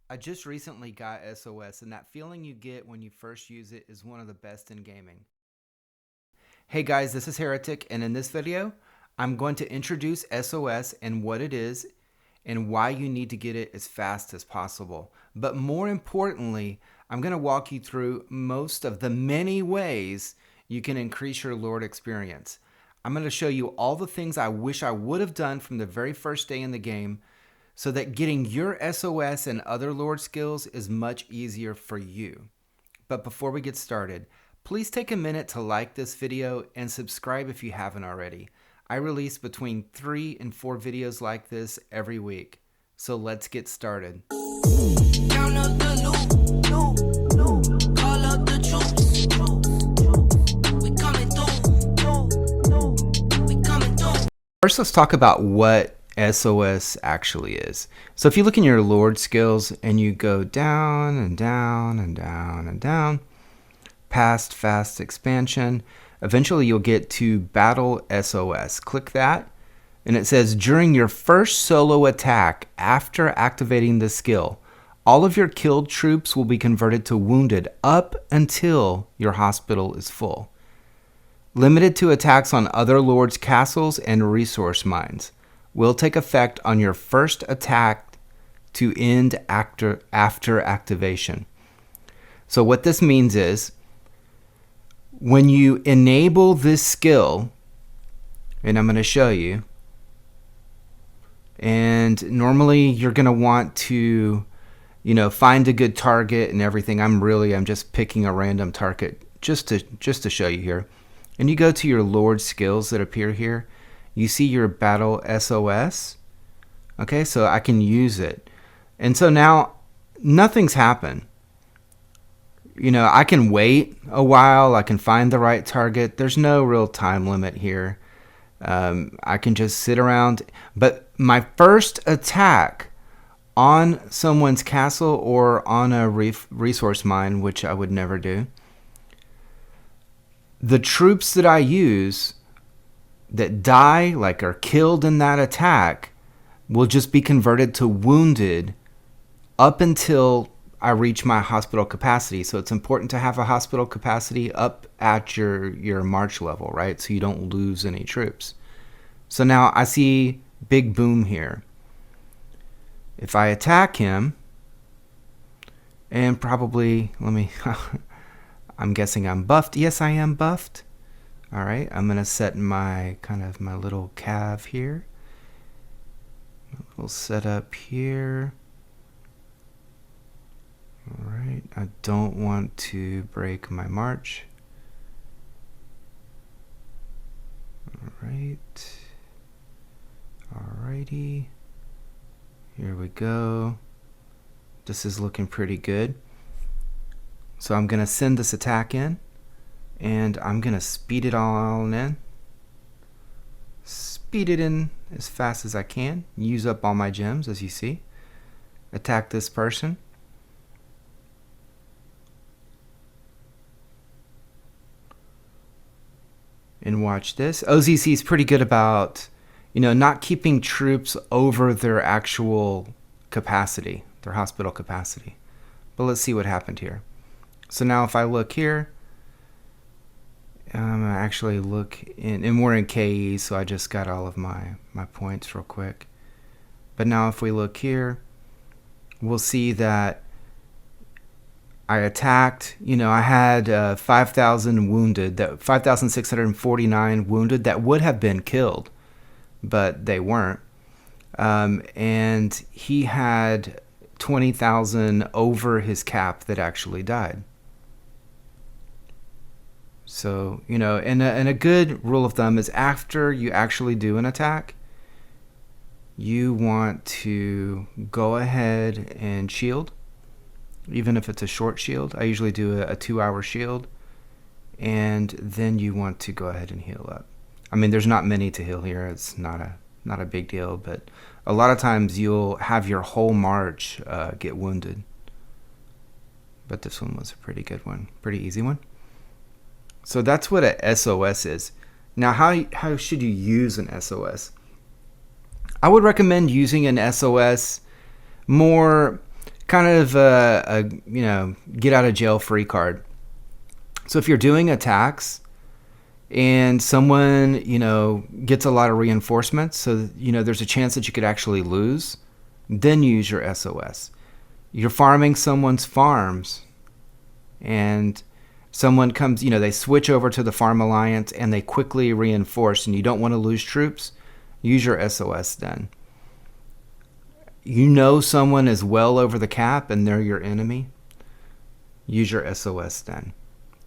I just recently got SOS, and that feeling you get when you first use it is one of the best in gaming. Hey guys, this is Heretic, and in this video, I'm going to introduce SOS and what it is and why you need to get it as fast as possible. But more importantly, I'm going to walk you through most of the many ways you can increase your Lord experience. I'm going to show you all the things I wish I would have done from the very first day in the game so that getting your SOS and other Lord skills is much easier for you. But before we get started, please take a minute to like this video and subscribe if you haven't already. I release between 3 and 4 videos like this every week. So let's get started. Count up the loot, call up the troops. We coming through. We coming through. First, let's talk about what SOS actually is. So if you look in your Lord skills and you go down and down and down and down, past fast expansion, eventually you'll get to battle SOS. Click that and it says during your first solo attack after activating the skill, all of your killed troops will be converted to wounded up until your hospital is full. Limited to attacks on other lords' castles and resource mines. Will take effect on your first attack to end after activation. So what this means is when you enable this skill, and I'm going to show you, and normally you're going to want to, find a good target and everything. I'm just picking a random target just to show you here. And you go to your Lord skills that appear here. You see your battle SOS. Okay, so I can use it. And so now nothing's happened. I can wait a while. I can find the right target. There's no real time limit here. I can just sit around. But my first attack on someone's castle or on a resource mine, which I would never do, the troops that I use that die, like are killed in that attack, will just be converted to wounded up until I reach my hospital capacity. So it's important to have a hospital capacity up at your March level, right? So you don't lose any troops. So now I see big boom here. If I attack him, and probably, I'm guessing I'm buffed. Yes, I am buffed. All right, I'm going to set my little cav here. We'll set up here. All right, I don't want to break my march. All right. Alrighty. Here we go. This is looking pretty good. So I'm going to send this attack in. And I'm going to speed it all in. Speed it in as fast as I can. Use up all my gems, as you see. Attack this person. And watch this. OZC is pretty good about, not keeping troops over their actual capacity, their hospital capacity. But let's see what happened here. So now if I look here, I'm going to actually look in, and we're in KE, so I just got all of my points real quick. But now if we look here, we'll see that I attacked, I had 5,000 wounded, 5,649 wounded that would have been killed, but they weren't. And he had 20,000 over his cap that actually died. So, and a good rule of thumb is after you actually do an attack, you want to go ahead and shield, even if it's a short shield. I usually do a 2-hour shield, and then you want to go ahead and heal up. There's not many to heal here. It's not a big deal, but a lot of times you'll have your whole march get wounded. But this one was a pretty good one, pretty easy one. So that's what a SOS is. Now, how should you use an SOS? I would recommend using an SOS more kind of a get out of jail free card. So if you're doing attacks and someone, gets a lot of reinforcements, so, there's a chance that you could actually lose, then use your SOS. You're farming someone's farms and someone comes, they switch over to the Farm Alliance and they quickly reinforce and you don't want to lose troops, use your SOS then. Someone is well over the cap and they're your enemy, use your SOS then.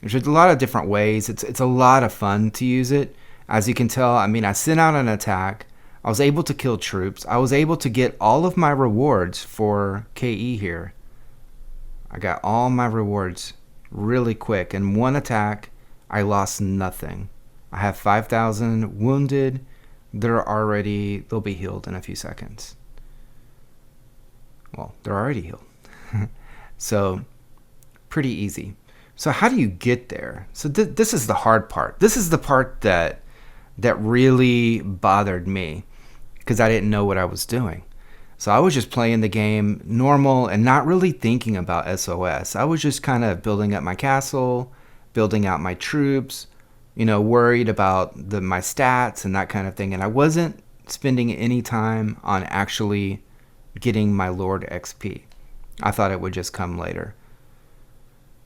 There's a lot of different ways. It's a lot of fun to use it. As you can tell, I sent out an attack. I was able to kill troops. I was able to get all of my rewards for KE here. I got all my rewards really quick. In one attack, I lost nothing. I have 5,000 wounded. They'll be healed in a few seconds. Well, they're already healed. So, pretty easy. So how do you get there? So this is the hard part. This is the part that really bothered me because I didn't know what I was doing. So I was just playing the game normal and not really thinking about SOS. I was just kind of building up my castle, building out my troops, worried about my stats and that kind of thing. And I wasn't spending any time on actually getting my Lord XP. I thought it would just come later.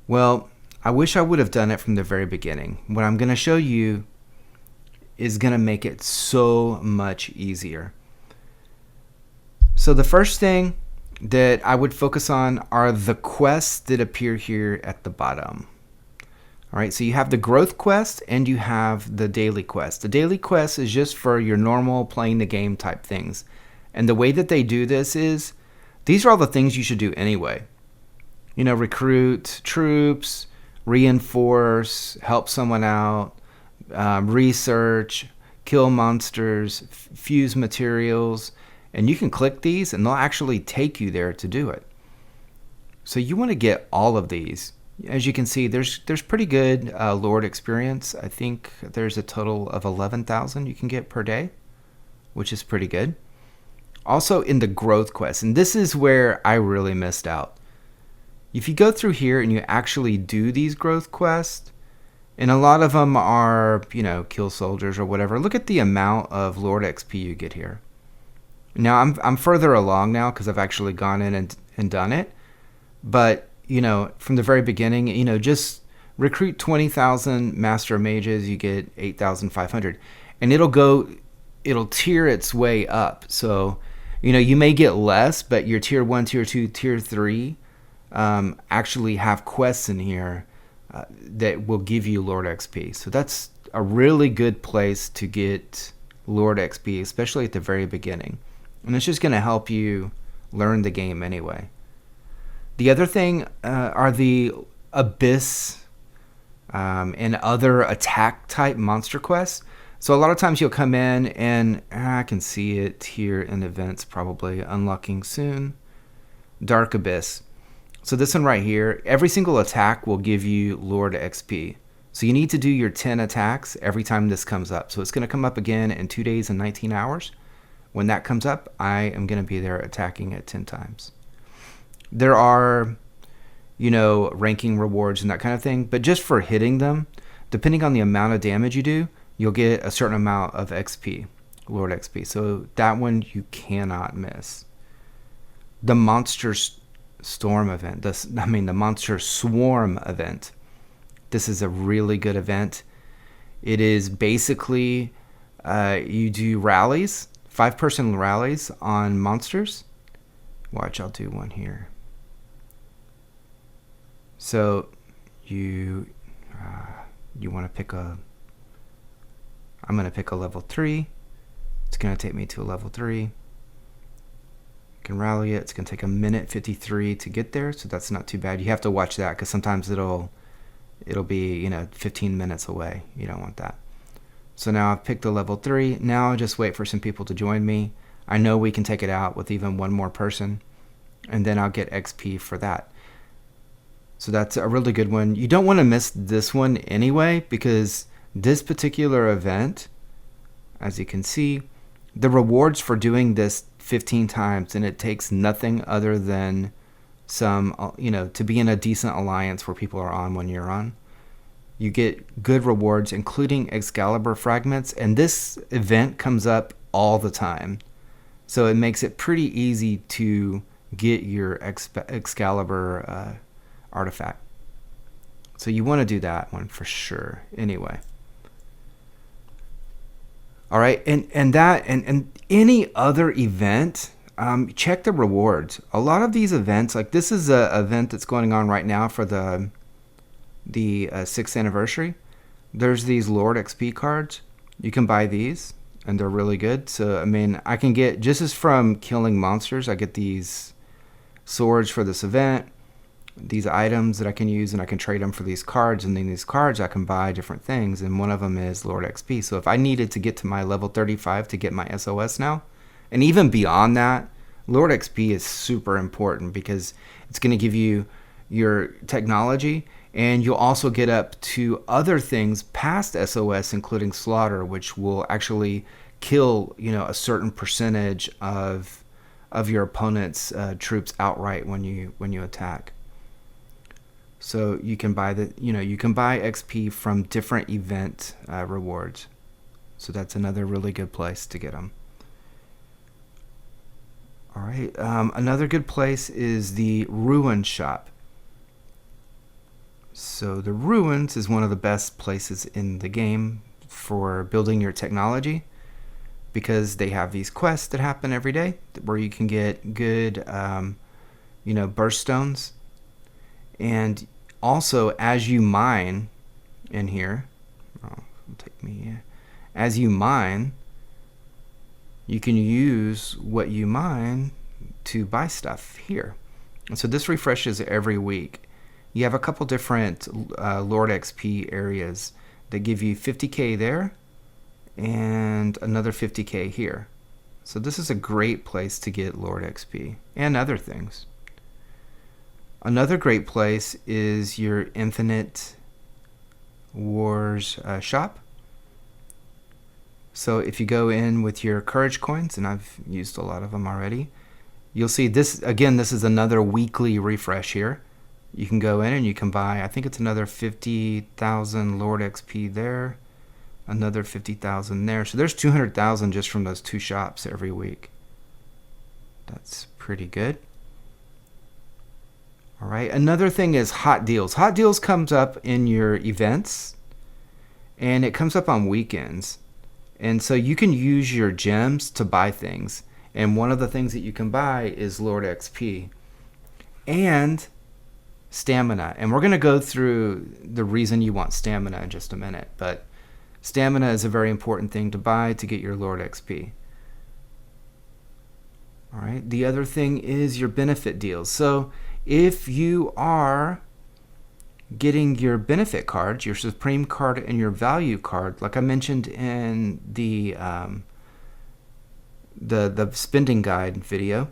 Well, I wish I would have done it from the very beginning. What I'm going to show you is going to make it so much easier. So the first thing that I would focus on are the quests that appear here at the bottom. All right, so you have the growth quest and you have the daily quest. The daily quest is just for your normal playing the game type things. And the way that they do this is, these are all the things you should do anyway. Recruit troops, reinforce, help someone out, research, kill monsters, fuse materials, and you can click these and they'll actually take you there to do it. So you want to get all of these. As you can see, there's pretty good Lord experience. I think there's a total of 11,000 you can get per day, which is pretty good. Also in the growth quest, and this is where I really missed out. If you go through here and you actually do these growth quests, and a lot of them are, kill soldiers or whatever, look at the amount of Lord XP you get here. Now, I'm further along now because I've actually gone in and done it. But, from the very beginning, just recruit 20,000 Master Mages, you get 8,500. And it'll tier its way up. So, you may get less, but your tier 1, tier 2, tier 3 actually have quests in here that will give you Lord XP. So that's a really good place to get Lord XP, especially at the very beginning. And it's just going to help you learn the game anyway. The other thing are the Abyss and other attack type monster quests. So a lot of times you'll come in and I can see it here in events probably, unlocking soon. Dark Abyss. So this one right here, every single attack will give you Lord XP. So you need to do your 10 attacks every time this comes up. So it's going to come up again in 2 days and 19 hours. When that comes up, I am going to be there attacking it 10 times. There are, ranking rewards and that kind of thing. But just for hitting them, depending on the amount of damage you do, you'll get a certain amount of XP, Lord XP. So that one you cannot miss. The Monster Storm event, the Monster Swarm event. This is a really good event. It is basically, you do rallies, 5-person rallies on monsters. Watch, I'll do one here. So you want to pick I'm going to pick a level 3. It's going to take me to a level 3. Can rally it. It's going to take 1:53 to get there, so that's not too bad. You have to watch that because sometimes it'll be 15 minutes away. You don't want that. So now I've picked a level 3. Now I'll just wait for some people to join me. I know we can take it out with even one more person, and then I'll get XP for that. So that's a really good one. You don't want to miss this one anyway, because this particular event, as you can see, the rewards for doing this 15 times, and it takes nothing other than some, to be in a decent alliance where people are on when you're on. You get good rewards, including Excalibur fragments, and this event comes up all the time. So it makes it pretty easy to get your Excalibur artifact. So you want to do that one for sure. Anyway. All right, and any other event, check the rewards. A lot of these events, like this is an event that's going on right now for the 6th anniversary. There's these Lord XP cards. You can buy these, and they're really good. So I mean, I can get, just as from killing monsters, I get these swords for this event, these items that I can use, and I can trade them for these cards, and then these cards I can buy different things, and one of them is Lord XP. So if I needed to get to my level 35 to get my SOS now, and even beyond that, Lord XP is super important because it's going to give you your technology, and you'll also get up to other things past SOS, including Slaughter, which will actually kill, a certain percentage of your opponent's troops outright when you attack. So you can buy you can buy XP from different event rewards. So that's another really good place to get them. All right, another good place is the Ruin Shop. So the Ruins is one of the best places in the game for building your technology, because they have these quests that happen every day where you can get good, burst stones. And also, as you mine in here, as you mine, you can use what you mine to buy stuff here. And so this refreshes every week. You have a couple different Lord XP areas that give you 50k there and another 50k here. So this is a great place to get Lord XP and other things. Another great place is your Infinite Wars shop. So if you go in with your courage coins, and I've used a lot of them already, you'll see this, again, this is another weekly refresh here. You can go in and you can buy, I think it's another 50,000 Lord XP there, another 50,000 there. So there's 200,000 just from those two shops every week. That's pretty good. All right, another thing is hot deals. Hot deals comes up in your events, and it comes up on weekends. And so you can use your gems to buy things. And one of the things that you can buy is Lord XP and stamina. And we're going to go through the reason you want stamina in just a minute. But stamina is a very important thing to buy to get your Lord XP. All right, the other thing is your benefit deals. So if you are getting your benefit cards, your Supreme card and your value card, like I mentioned in the spending guide video,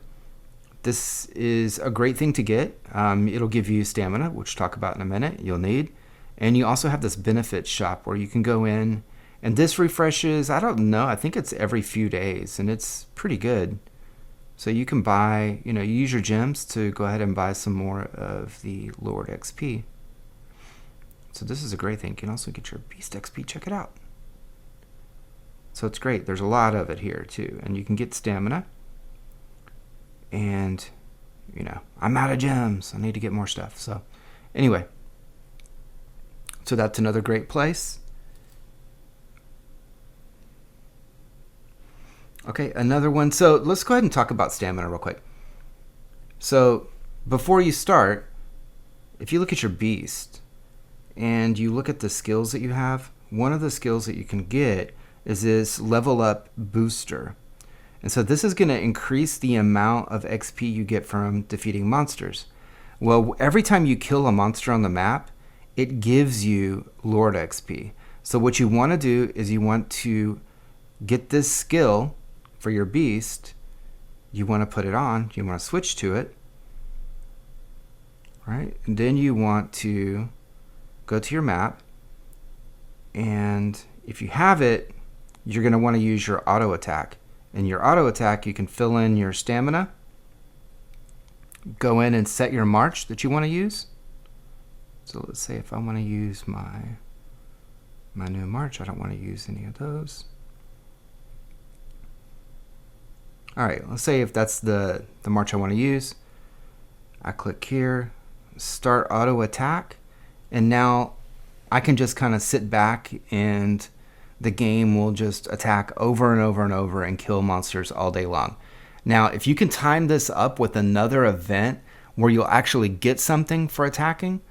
this is a great thing to get. It'll give you stamina, which we'll talk about in a minute, you'll need. And you also have this benefit shop where you can go in, and this refreshes, I don't know, I think it's every few days, and it's pretty good. So you can buy, you use your gems to go ahead and buy some more of the Lord XP. So this is a great thing. You can also get your Beast XP. Check it out. So it's great. There's a lot of it here too. And you can get stamina. And, I'm out of gems. I need to get more stuff. So anyway. So that's another great place. Okay, another one. So let's go ahead and talk about stamina real quick. So before you start, if you look at your beast and you look at the skills that you have, one of the skills that you can get is this level up booster. And so this is going to increase the amount of XP you get from defeating monsters. Well, every time you kill a monster on the map, it gives you Lord XP. So what you want to do is you want to get this skill for your beast, you want to put it on, you want to switch to it, right? And then you want to go to your map, and if you have it, you're going to want to use your auto attack. In your auto attack, you can fill in your stamina, go in and set your march that you want to use. So let's say if I want to use my new march, I don't want to use any of those. All right, let's say if that's the march I want to use. I click here, start auto attack, and now I can just kind of sit back and the game will just attack over and over and over and kill monsters all day long. Now, if you can time this up with another event where you'll actually get something for attacking,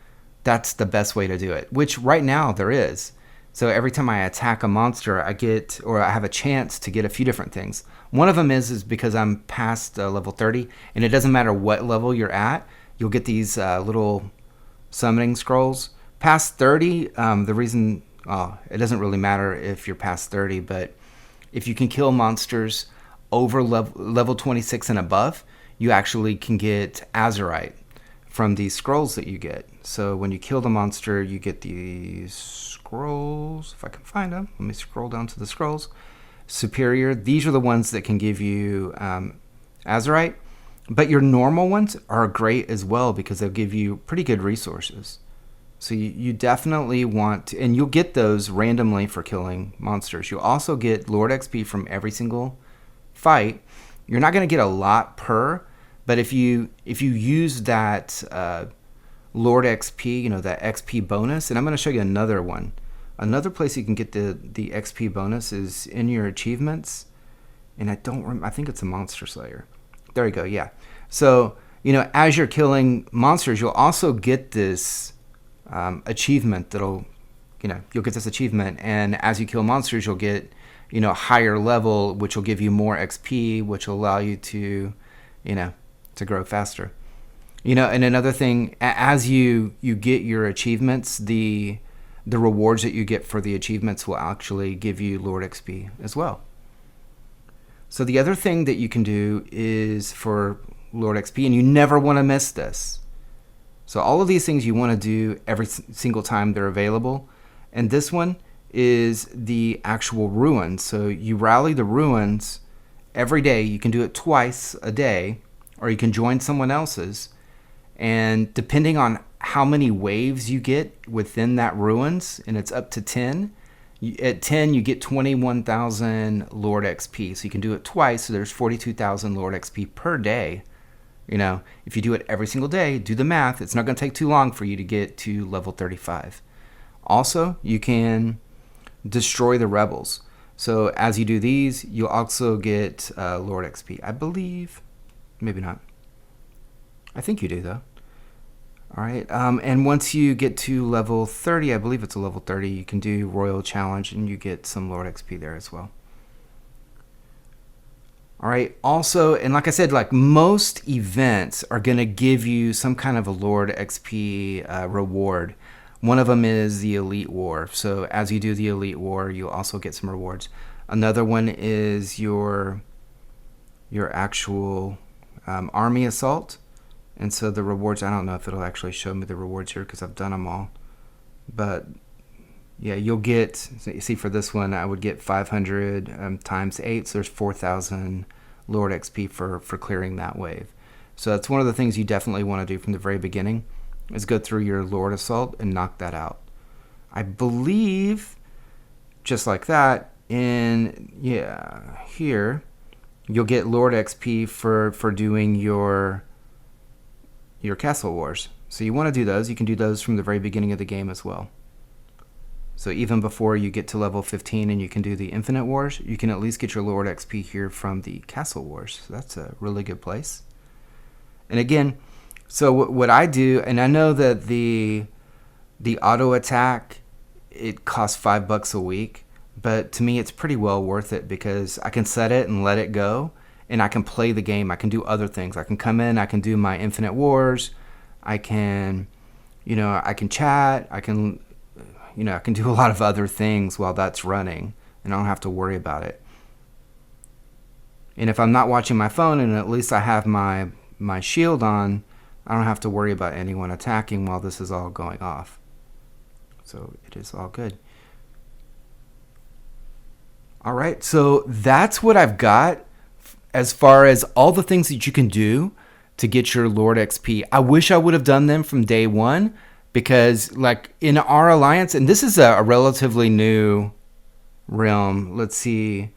that's the best way to do it, which right now there is. So every time I attack a monster, I get, or I have a chance to get a few different things. One of them is because I'm past level 30, and it doesn't matter what level you're at, you'll get these little summoning scrolls. Past 30, the reason, it doesn't really matter if you're past 30, but if you can kill monsters over level 26 and above, you actually can get Azurite from these scrolls that you get. So when you kill the monster, you get these scrolls. If I can find them, let me scroll down to the scrolls. Superior, these are the ones that can give you Azurite, but your normal ones are great as well because they'll give you pretty good resources. So you definitely want to, and you'll get those randomly for killing monsters. You'll also get Lord XP from every single fight. You're not going to get a lot per, but if you use that Lord XP, that XP bonus, and I'm going to show you another one. Another place you can get the XP bonus is in your achievements, and I think it's a Monster Slayer. There you go, yeah. So, as you're killing monsters, you'll also get this achievement that'll, you'll get this achievement, and as you kill monsters, you'll get, higher level, which will give you more XP, which will allow you to, to grow faster. And another thing, as you get your achievements, the rewards that you get for the achievements will actually give you Lord XP as well. So the other thing that you can do is for Lord XP, and you never want to miss this. So all of these things you want to do every single time they're available. And this one is the actual ruins. So you rally the ruins every day. You can do it twice a day, or you can join someone else's. And depending on how many waves you get within that ruins, and it's up to 10, at 10 you get 21,000 Lord XP. So you can do it twice, so there's 42,000 Lord XP per day. If you do it every single day, do the math, it's not going to take too long for you to get to level 35. Also, you can destroy the rebels. So as you do these, you'll also get Lord XP. I believe, maybe not. I think you do though. All right, and once you get to level 30, I believe it's a level 30, you can do Royal Challenge and you get some Lord XP there as well. All right, also, and like I said, like most events are going to give you some kind of a Lord XP reward. One of them is the Elite War. So as you do the Elite War, you'll also get some rewards. Another one is your actual army assault. And so the rewards, I don't know if it'll actually show me the rewards here because I've done them all. But yeah, you'll get, see for this one, I would get 500 times 8, so there's 4,000 Lord XP for clearing that wave. So that's one of the things you definitely want to do from the very beginning, is go through your Lord Assault and knock that out. I believe, just like that, here, you'll get Lord XP for doing your Castle Wars. So you want to do those. You can do those from the very beginning of the game as well. So even before you get to level 15 and you can do the Infinite Wars, you can at least get your Lord XP here from the Castle Wars. So that's a really good place. And again, so what I do, and I know that the auto attack, it costs $5 a week, but to me it's pretty well worth it because I can set it and let it go, and I can play the game. I can do other things. I can come in, I can do my Infinite Wars, I can, I can chat, I can do a lot of other things while that's running, and I don't have to worry about it. And if I'm not watching my phone and at least I have my shield on, I don't have to worry about anyone attacking while this is all going off. So it is all good. All right, so that's what I've got as far as all the things that you can do to get your Lord XP. I wish I would have done them from day one, because like in our alliance, and this is a relatively new realm. Let's see.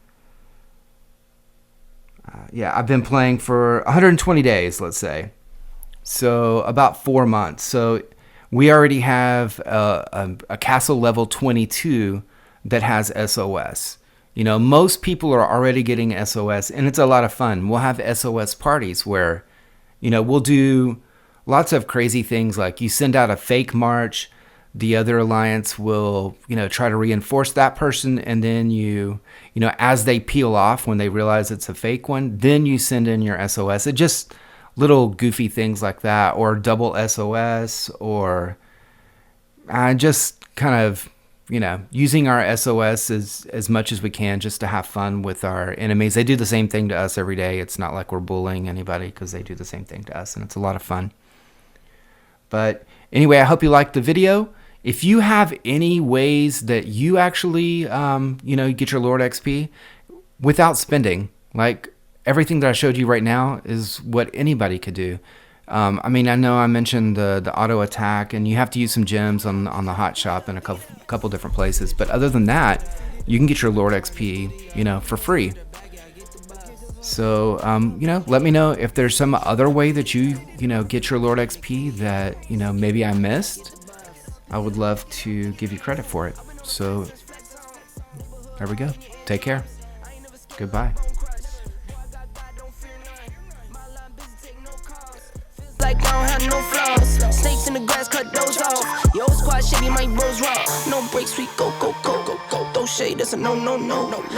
Yeah, I've been playing for 120 days, let's say. So about 4 months. So we already have a castle level 22 that has SOS. You know, most people are already getting SOS, and it's a lot of fun. We'll have SOS parties where, you know, we'll do lots of crazy things, like you send out a fake march, the other alliance will, you know, try to reinforce that person, and then you know, as they peel off when they realize it's a fake one, then you send in your SOS. It just little goofy things like that, or double SOS, or just kind of, you know, using our SOS as much as we can just to have fun with our enemies. They do the same thing to us every day. It's not like we're bullying anybody, because they do the same thing to us, and it's a lot of fun. But anyway, I hope you liked the video. If you have any ways that you actually, you know, get your Lord XP without spending, like everything that I showed you right now is what anybody could do. I mean, I know I mentioned the auto attack, and you have to use some gems on the hot shop in a couple different places. But other than that, you can get your Lord XP, you know, for free. So, you know, let me know if there's some other way that you know, get your Lord XP that, you know, maybe I missed. I would love to give you credit for it. So, there we go. Take care. Goodbye. Like I don't have no flaws. Snakes in the grass, cut those off. Yo, squad shady, my bros raw. No breaks, we go, go, go, go, go. Throw shade, that's a no, no, no, no.